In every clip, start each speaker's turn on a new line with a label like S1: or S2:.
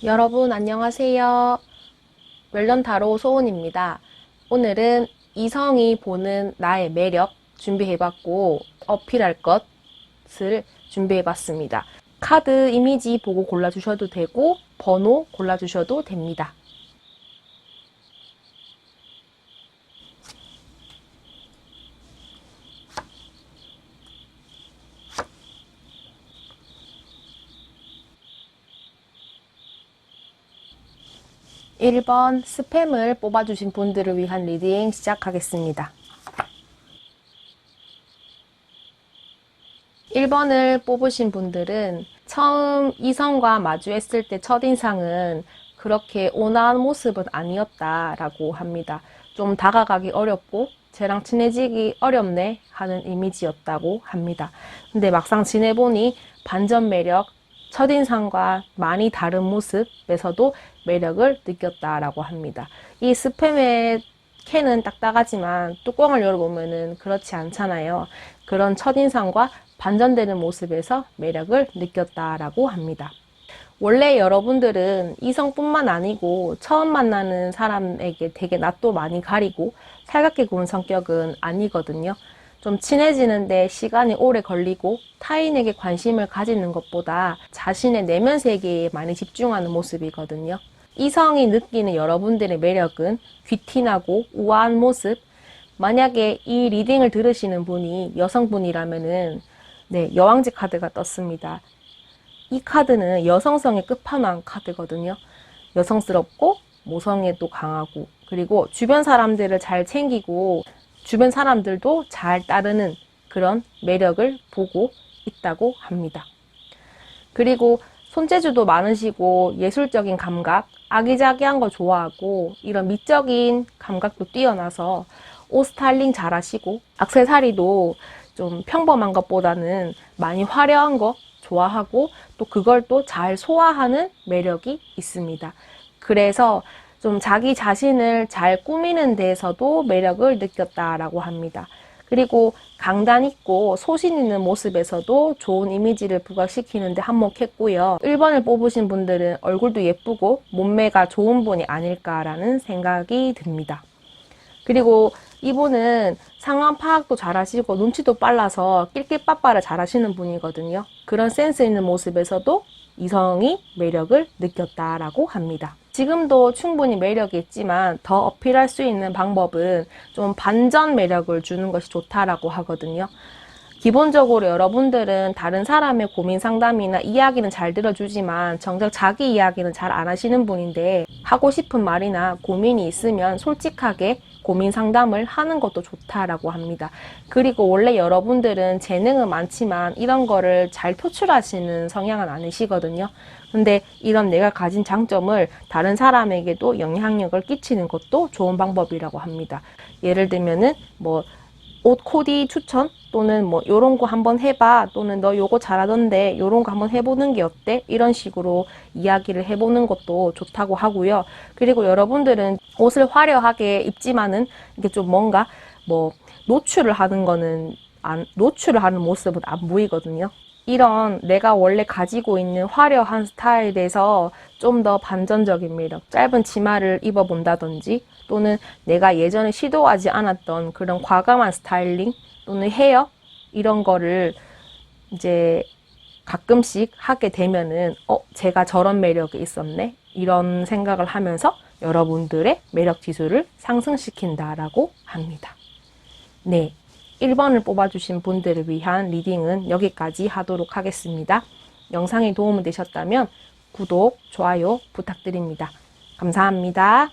S1: 여러분 안녕하세요. 멜론타로 소은입니다. 오늘은 이성이 보는 나의 매력 준비해봤고 어필할 것을 준비해봤습니다. 카드 이미지 보고 골라주셔도 되고 번호 골라주셔도 됩니다. 1번 스팸을 뽑아주신 분들을 위한 리딩 시작하겠습니다. 1번을 뽑으신 분들은 처음 이성과 마주했을 때 첫인상은 그렇게 온화한 모습은 아니었다라고 합니다. 좀 다가가기 어렵고 쟤랑 친해지기 어렵네 하는 이미지였다고 합니다. 근데 막상 지내보니 반전 매력, 첫인상과 많이 다른 모습에서도 매력을 느꼈다라고 합니다. 이 스팸의 캔은 딱딱하지만 뚜껑을 열어보면은 그렇지 않잖아요. 그런 첫인상과 반전되는 모습에서 매력을 느꼈다라고 합니다. 원래 여러분들은 이성뿐만 아니고 처음 만나는 사람에게 되게 낯도 많이 가리고 살갑게 구는 성격은 아니거든요. 좀 친해지는데 시간이 오래 걸리고 타인에게 관심을 가지는 것보다 자신의 내면 세계에 많이 집중하는 모습이거든요. 이성이 느끼는 여러분들의 매력은 귀티나고 우아한 모습. 만약에 이 리딩을 들으시는 분이 여성분이라면은 여왕지 카드가 떴습니다. 이 카드는 여성성의 끝판왕 카드거든요. 여성스럽고 모성애도 강하고 그리고 주변 사람들을 잘 챙기고 주변 사람들도 잘 따르는 그런 매력을 보고 있다고 합니다. 그리고 손재주도 많으시고 예술적인 감각, 아기자기한 거 좋아하고 이런 미적인 감각도 뛰어나서 옷 스타일링 잘 하시고 액세서리도 좀 평범한 것보다는 많이 화려한 거 좋아하고 또 그걸 또 잘 소화하는 매력이 있습니다. 그래서 좀 자기 자신을 잘 꾸미는 데에서도 매력을 느꼈다라고 합니다. 그리고 강단 있고 소신 있는 모습에서도 좋은 이미지를 부각시키는데 한몫했고요. 1번을 뽑으신 분들은 얼굴도 예쁘고 몸매가 좋은 분이 아닐까라는 생각이 듭니다. 그리고 이분은 상황 파악도 잘하시고 눈치도 빨라서 낄낄빠빠를 잘하시는 분이거든요. 그런 센스 있는 모습에서도 이성이 매력을 느꼈다라고 합니다. 지금도 충분히 매력이 있지만 더 어필할 수 있는 방법은 좀 반전 매력을 주는 것이 좋다라고 하거든요. 기본적으로 여러분들은 다른 사람의 고민 상담이나 이야기는 잘 들어주지만 정작 자기 이야기는 잘 안 하시는 분인데 하고 싶은 말이나 고민이 있으면 솔직하게 고민 상담을 하는 것도 좋다라고 합니다. 그리고 원래 여러분들은 재능은 많지만 이런 거를 잘 표출하시는 성향은 아니시거든요. 근데 이런 내가 가진 장점을 다른 사람에게도 영향력을 끼치는 것도 좋은 방법이라고 합니다. 예를 들면은 옷 코디 추천 또는 요런 거 한번 해봐 또는 너 요거 잘하던데 요런 거 한번 해보는 게 어때? 이런 식으로 이야기를 해보는 것도 좋다고 하고요. 그리고 여러분들은 옷을 화려하게 입지만은 이게 좀 뭔가 노출을 하는 거는 노출을 하는 모습은 안 보이거든요. 이런 내가 원래 가지고 있는 화려한 스타일에서 좀 더 반전적인 매력, 짧은 치마를 입어본다든지 또는 내가 예전에 시도하지 않았던 그런 과감한 스타일링 또는 헤어 이런 거를 이제 가끔씩 하게 되면은 제가 저런 매력이 있었네 이런 생각을 하면서 여러분들의 매력 지수를 상승시킨다라고 합니다. 네. 1번을 뽑아주신 분들을 위한 리딩은 여기까지 하도록 하겠습니다. 영상이 도움이 되셨다면 구독, 좋아요 부탁드립니다. 감사합니다.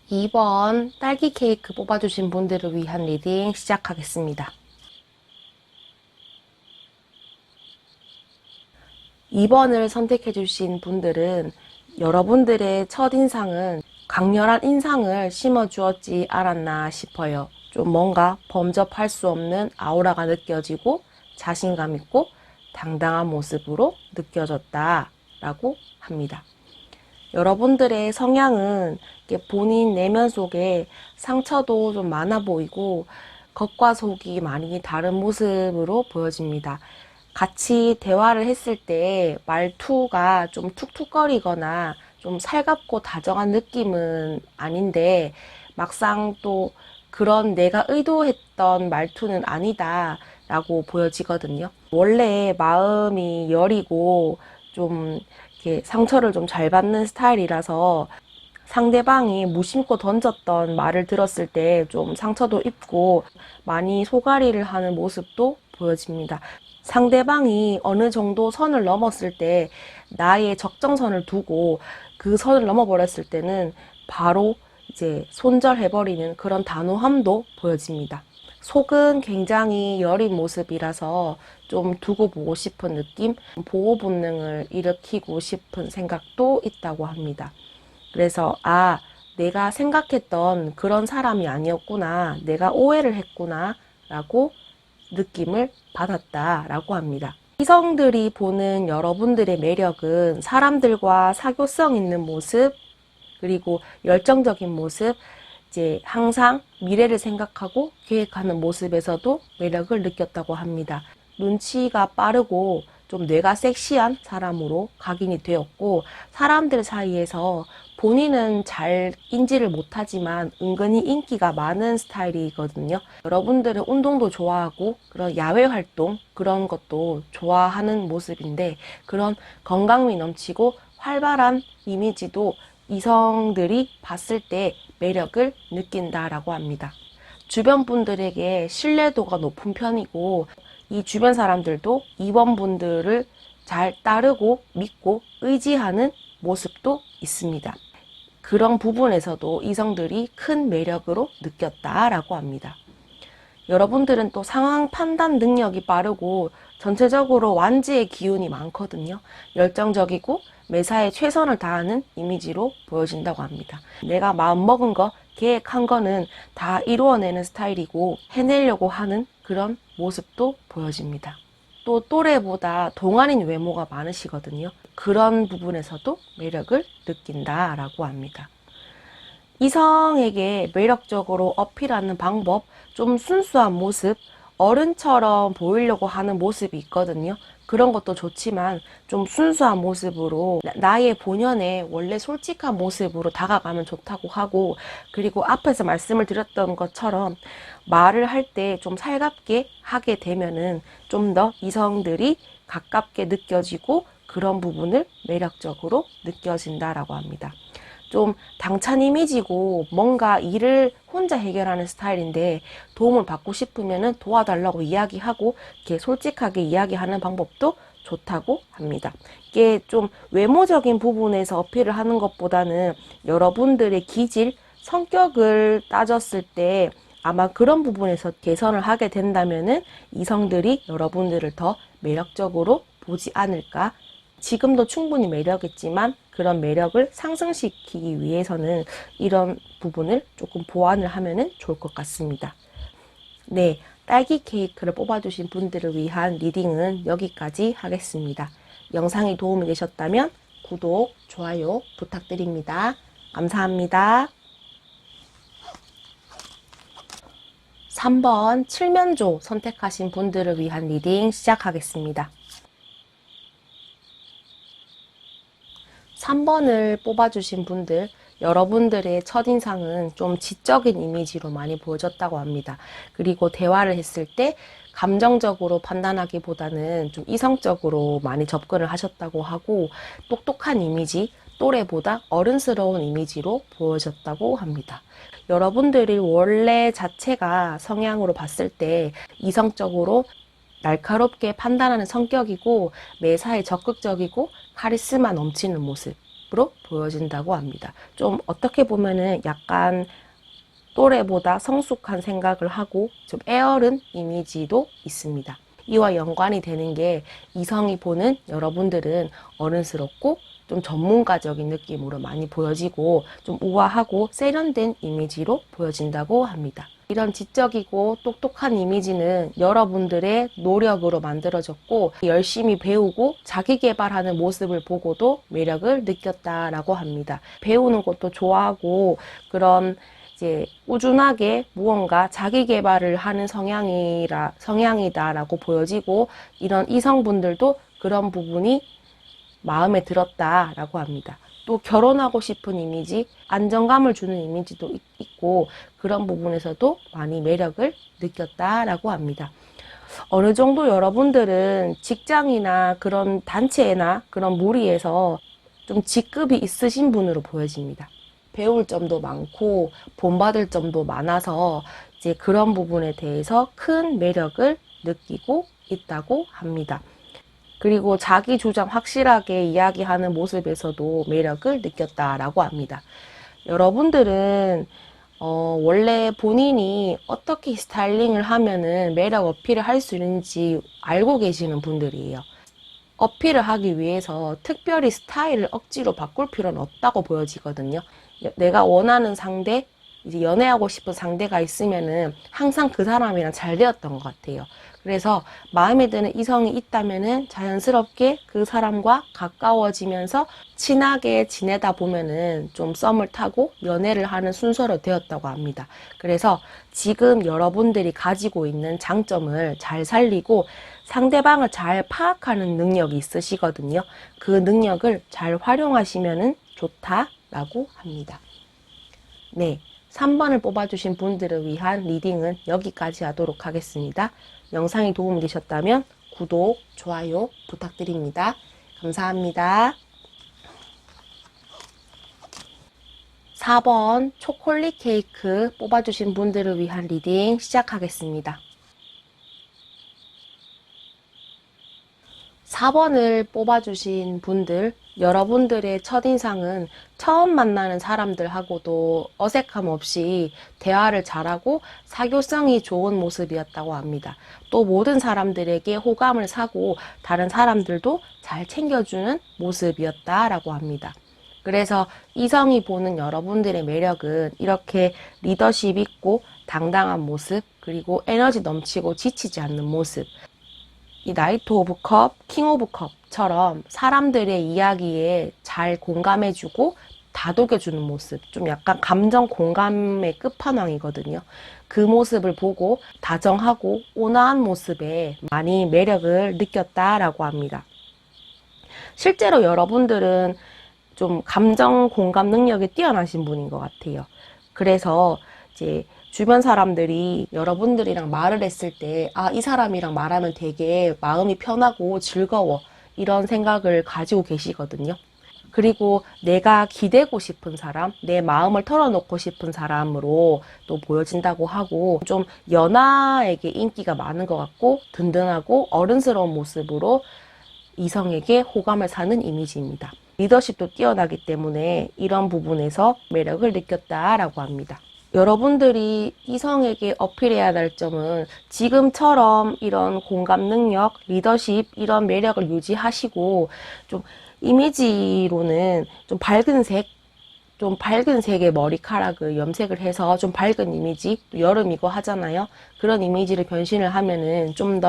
S1: 2번 딸기 케이크 뽑아주신 분들을 위한 리딩 시작하겠습니다. 2번을 선택해주신 분들은 여러분들의 첫인상은 강렬한 인상을 심어주었지 않았나 싶어요. 좀 뭔가 범접할 수 없는 아우라가 느껴지고 자신감 있고 당당한 모습으로 느껴졌다라고 합니다. 여러분들의 성향은 본인 내면 속에 상처도 좀 많아 보이고 겉과 속이 많이 다른 모습으로 보여집니다. 같이 대화를 했을 때 말투가 좀 툭툭거리거나 좀 살갑고 다정한 느낌은 아닌데 막상 또 그런 내가 의도했던 말투는 아니다 라고 보여지거든요. 원래 마음이 여리고 좀 이렇게 상처를 좀 잘 받는 스타일이라서 상대방이 무심코 던졌던 말을 들었을 때 좀 상처도 입고 많이 소가리를 하는 모습도 보여집니다. 상대방이 어느 정도 선을 넘었을 때 나의 적정선을 두고 그 선을 넘어버렸을 때는 바로 이제 손절해버리는 그런 단호함도 보여집니다. 속은 굉장히 여린 모습이라서 좀 두고 보고 싶은 느낌, 보호 본능을 일으키고 싶은 생각도 있다고 합니다. 그래서 내가 생각했던 그런 사람이 아니었구나, 내가 오해를 했구나 라고 느낌을 받았다라고 합니다. 이성들이 보는 여러분들의 매력은 사람들과 사교성 있는 모습, 그리고 열정적인 모습, 이제 항상 미래를 생각하고 계획하는 모습에서도 매력을 느꼈다고 합니다. 눈치가 빠르고 좀 뇌가 섹시한 사람으로 각인이 되었고, 사람들 사이에서 본인은 잘 인지를 못하지만 은근히 인기가 많은 스타일이거든요. 여러분들은 운동도 좋아하고 그런 야외 활동 그런 것도 좋아하는 모습인데, 그런 건강미 넘치고 활발한 이미지도 이성들이 봤을 때 매력을 느낀다라고 합니다. 주변 분들에게 신뢰도가 높은 편이고, 이 주변 사람들도 이번 분들을 잘 따르고 믿고 의지하는 모습도 있습니다. 그런 부분에서도 이성들이 큰 매력으로 느꼈다라고 합니다. 여러분들은 또 상황 판단 능력이 빠르고 전체적으로 완지의 기운이 많거든요. 열정적이고 매사에 최선을 다하는 이미지로 보여진다고 합니다. 내가 마음먹은 거, 계획한 거는 다 이루어내는 스타일이고 해내려고 하는 그런 모습도 보여집니다. 또 또래보다 동안인 외모가 많으시거든요. 그런 부분에서도 매력을 느낀다라고 합니다. 이성에게 매력적으로 어필하는 방법, 좀 순수한 모습, 어른처럼 보이려고 하는 모습이 있거든요. 그런 것도 좋지만 좀 순수한 모습으로 나의 본연의 원래 솔직한 모습으로 다가가면 좋다고 하고, 그리고 앞에서 말씀을 드렸던 것처럼 말을 할 때 좀 살갑게 하게 되면은 좀 더 이성들이 가깝게 느껴지고 그런 부분을 매력적으로 느껴진다라고 합니다. 좀 당찬 이미지고 뭔가 일을 혼자 해결하는 스타일인데 도움을 받고 싶으면 도와달라고 이야기하고 이렇게 솔직하게 이야기하는 방법도 좋다고 합니다. 이게 좀 외모적인 부분에서 어필을 하는 것보다는 여러분들의 기질, 성격을 따졌을 때 아마 그런 부분에서 개선을 하게 된다면은 이성들이 여러분들을 더 매력적으로 보지 않을까. 지금도 충분히 매력있지만 그런 매력을 상승시키기 위해서는 이런 부분을 조금 보완을 하면 좋을 것 같습니다. 네, 딸기 케이크를 뽑아주신 분들을 위한 리딩은 여기까지 하겠습니다. 영상이 도움이 되셨다면 구독, 좋아요 부탁드립니다. 감사합니다. 3번 칠면조 선택하신 분들을 위한 리딩 시작하겠습니다. 3번을 뽑아주신 분들, 여러분들의 첫인상은 좀 지적인 이미지로 많이 보여졌다고 합니다. 그리고 대화를 했을 때 감정적으로 판단하기보다는 좀 이성적으로 많이 접근을 하셨다고 하고, 똑똑한 이미지, 또래보다 어른스러운 이미지로 보여졌다고 합니다. 여러분들이 원래 자체가 성향으로 봤을 때 이성적으로 날카롭게 판단하는 성격이고 매사에 적극적이고 카리스마 넘치는 모습으로 보여진다고 합니다. 좀 어떻게 보면은 약간 또래보다 성숙한 생각을 하고 좀 애어른 이미지도 있습니다. 이와 연관이 되는 게 이성이 보는 여러분들은 어른스럽고 좀 전문가적인 느낌으로 많이 보여지고 좀 우아하고 세련된 이미지로 보여진다고 합니다. 이런 지적이고 똑똑한 이미지는 여러분들의 노력으로 만들어졌고 열심히 배우고 자기 개발하는 모습을 보고도 매력을 느꼈다라고 합니다. 배우는 것도 좋아하고 그런 이제 꾸준하게 무언가 자기 개발을 하는 성향이다라고 보여지고, 이런 이성분들도 그런 부분이 마음에 들었다라고 합니다. 또 결혼하고 싶은 이미지, 안정감을 주는 이미지도 있고, 그런 부분에서도 많이 매력을 느꼈다라고 합니다. 어느 정도 여러분들은 직장이나 그런 단체나 그런 무리에서 좀 직급이 있으신 분으로 보여집니다. 배울 점도 많고 본받을 점도 많아서 이제 그런 부분에 대해서 큰 매력을 느끼고 있다고 합니다. 그리고 자기 주장 확실하게 이야기하는 모습에서도 매력을 느꼈다라고 합니다. 여러분들은 원래 본인이 어떻게 스타일링을 하면은 매력 어필을 할 수 있는지 알고 계시는 분들이에요. 어필을 하기 위해서 특별히 스타일을 억지로 바꿀 필요는 없다고 보여지거든요. 내가 원하는 상대, 이제 연애하고 싶은 상대가 있으면은 항상 그 사람이랑 잘 되었던 것 같아요. 그래서 마음에 드는 이성이 있다면은 자연스럽게 그 사람과 가까워지면서 친하게 지내다 보면은 좀 썸을 타고 연애를 하는 순서로 되었다고 합니다. 그래서 지금 여러분들이 가지고 있는 장점을 잘 살리고 상대방을 잘 파악하는 능력이 있으시거든요. 그 능력을 잘 활용하시면은 좋다라고 합니다. 네. 3번을 뽑아주신 분들을 위한 리딩은 여기까지 하도록 하겠습니다. 영상이 도움이 되셨다면 구독, 좋아요 부탁드립니다. 감사합니다. 4번 초콜릿 케이크 뽑아주신 분들을 위한 리딩 시작하겠습니다. 4번을 뽑아주신 분들, 여러분들의 첫인상은 처음 만나는 사람들하고도 어색함 없이 대화를 잘하고 사교성이 좋은 모습이었다고 합니다. 또 모든 사람들에게 호감을 사고 다른 사람들도 잘 챙겨주는 모습이었다라고 합니다. 그래서 이성이 보는 여러분들의 매력은 이렇게 리더십 있고 당당한 모습, 그리고 에너지 넘치고 지치지 않는 모습, 이 나이트 오브 컵, 킹 오브 컵처럼 사람들의 이야기에 잘 공감해주고 다독여주는 모습, 좀 약간 감정 공감의 끝판왕이거든요. 그 모습을 보고 다정하고 온화한 모습에 많이 매력을 느꼈다라고 합니다. 실제로 여러분들은 좀 감정 공감 능력이 뛰어나신 분인 것 같아요. 그래서 이제 주변 사람들이 여러분들이랑 말을 했을 때, 아, 이 사람이랑 말하면 되게 마음이 편하고 즐거워, 이런 생각을 가지고 계시거든요. 그리고 내가 기대고 싶은 사람, 내 마음을 털어놓고 싶은 사람으로 또 보여진다고 하고, 좀 연하에게 인기가 많은 것 같고 든든하고 어른스러운 모습으로 이성에게 호감을 사는 이미지입니다. 리더십도 뛰어나기 때문에 이런 부분에서 매력을 느꼈다라고 합니다. 여러분들이 이성에게 어필해야 할 점은 지금처럼 이런 공감 능력, 리더십, 이런 매력을 유지하시고, 좀 이미지로는 좀 밝은 색의 머리카락을 염색을 해서 좀 밝은 이미지, 또 여름이고 하잖아요. 그런 이미지를 변신을 하면은 좀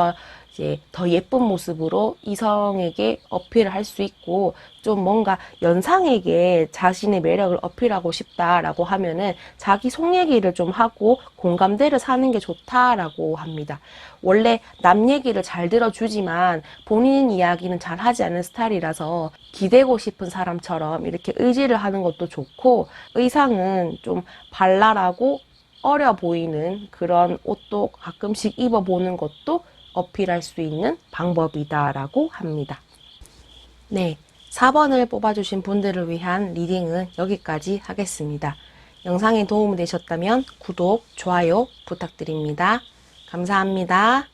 S1: 더 예쁜 모습으로 이성에게 어필을 할 수 있고, 좀 뭔가 연상에게 자신의 매력을 어필하고 싶다라고 하면은 자기 속 얘기를 좀 하고 공감대를 사는 게 좋다라고 합니다. 원래 남 얘기를 잘 들어주지만 본인 이야기는 잘 하지 않는 스타일이라서 기대고 싶은 사람처럼 이렇게 의지를 하는 것도 좋고, 의상은 좀 발랄하고 어려 보이는 그런 옷도 가끔씩 입어보는 것도 어필할 수 있는 방법이다라고 합니다. 네, 4번을 뽑아주신 분들을 위한 리딩은 여기까지 하겠습니다. 영상이 도움이 되셨다면 구독, 좋아요 부탁드립니다. 감사합니다.